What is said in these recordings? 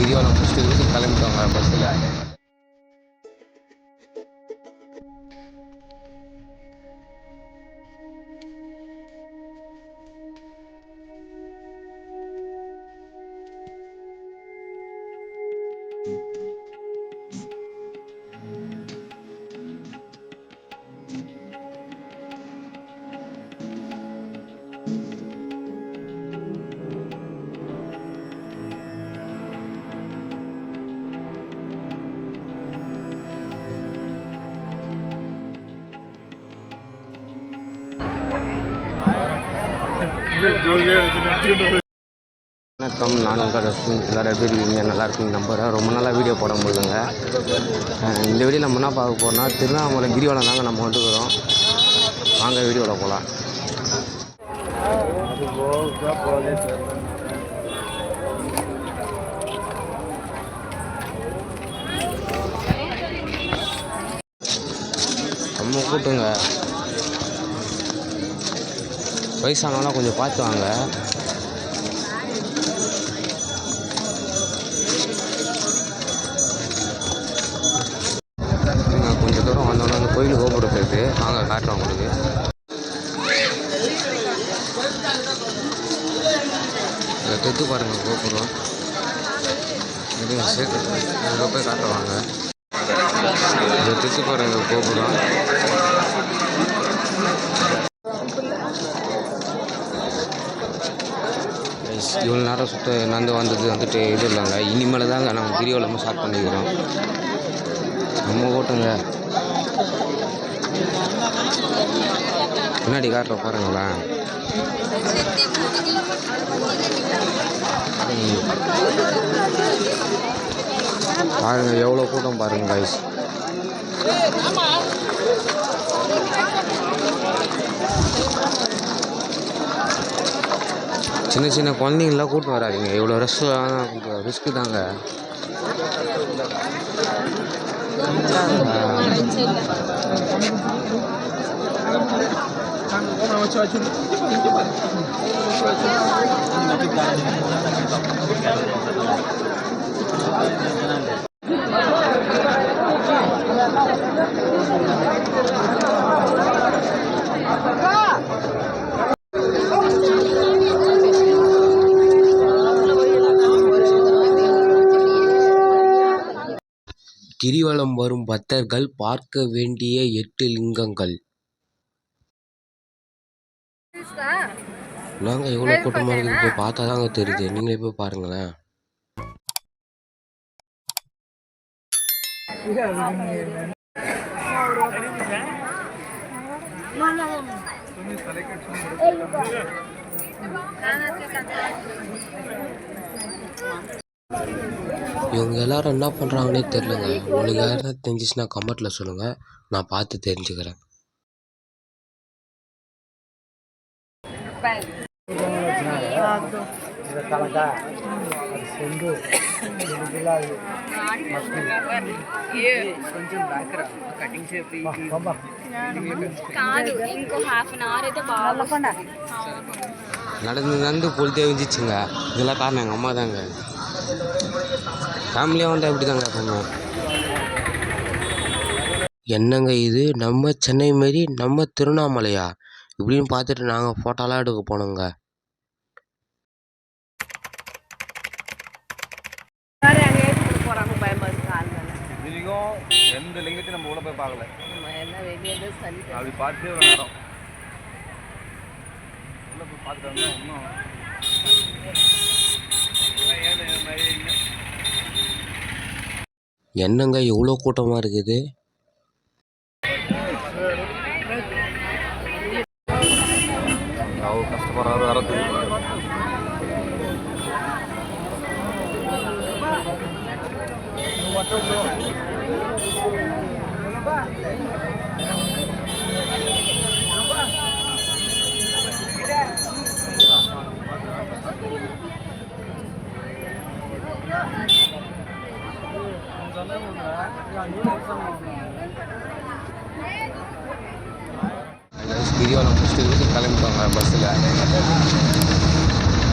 கிரிவலம் முடிச்சுட்டு வீட்டுக்கு கிளம்பிட்டோங்க பஸ்ஸில். வணக்கம், நான் உங்கள் ரஷ்மி. எல்லோரும் எப்படி இருக்கீங்க? நல்லா இருக்குங்க நம்புகிறேன். ரொம்ப நாளாக வீடியோ போட முடியலங்க. இந்த வீடியோ நம்ம என்ன பார்க்க போகிறோம்னா திருவண்ணாமலை கிரிவலம் தாங்க நம்ம வந்துக்கிறோம். வாங்க வீடியோவில் போகலாம். நம்ம கூட்டுங்க, வயசானவங்களாம் கொஞ்சம் பார்த்து வாங்க. கொஞ்சம் தூரம் வந்தோன்னா அந்த கோயில் கோபுரம் இருக்குது, வாங்க காட்டுறோம் உங்களுக்கு. இதை தெத்து பாருங்கள் கோபுரம், இதை போய் காட்டுவாங்க. இதை தெத்து பாருங்கள் கோபுரம். இவ்வளோ நேரம் நடந்து வந்துட்டு இது இல்லைங்க. இனிமேல் தாங்க நம்ம கிரிவலமாக ஸ்டார்ட் பண்ணிக்கிறோம். நம்ம ஓட்டுங்க, பின்னாடி காட்டுறோம் பாருங்களேன். பாருங்க எவ்வளோ கூட்டம் பாருங்க கைஸ். சின்ன சின்ன குழந்தைங்களாம் கூட்டம் வராதிங்க, இவ்வளோ ரிஸ்க்கு தாங்க. கிரிவலம் வரும் பக்தர்கள் பார்க்க வேண்டிய 8 லிங்கங்கள். நாங்கள் எவ்வளோ கூட்டமாக இருக்குது போய் பார்த்தா தாங்க தெரியுது. நீங்களே போய் பாருங்களேன். இவங்க எல்லாரும் என்ன பண்ணுறாங்கன்னே தெரிலங்க. உங்களுக்கு யாருன்னா தெரிஞ்சிச்சுன்னா கமெண்ட்டில் சொல்லுங்கள், நான் பார்த்து தெரிஞ்சுக்கிறேன். நடந்து பொழுதே வந்துச்சுங்க. இதெல்லாம் காரணம் எங்கள் அம்மா தாங்க. ஃபேமிலியாக வந்தால் எப்படி தாங்க பண்ணுவோம். என்னங்க இது, நம்ம சென்னை மாரி நம்ம திருவண்ணாமலையா இப்படின்னு பார்த்துட்டு நாங்கள் ஃபோட்டோலாம் எடுக்க போனோங்க. எந்த லிங்கத்தையும் நம்ம உள்ள போய் பார்க்கல, அப்படி பார்த்து ஒரு நேரம் உள்ள போய் பார்த்துட்டு இன்னும் என்னங்க எவ்வளோ கூட்டமாக இருக்குது. அவ்வளோ கஷ்டப்படுறாரு வரதுக்கு. கிரிவலம் முடிச்சுட்டு வீட்டுக்கு கிளம்பிட்டோங்க பஸ்ஸில்.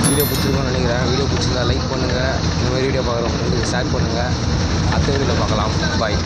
வீடியோ பிடிச்சிருக்கோன்னு நினைக்கிறேன். வீடியோ பிடிச்சிருந்தா லைக் பண்ணுங்கள். இந்த மாதிரி வீடியோ பார்க்குறவங்க ஷேர் பண்ணுங்கள். அடுத்த வீடியோவில் பார்க்கலாம். பாய்.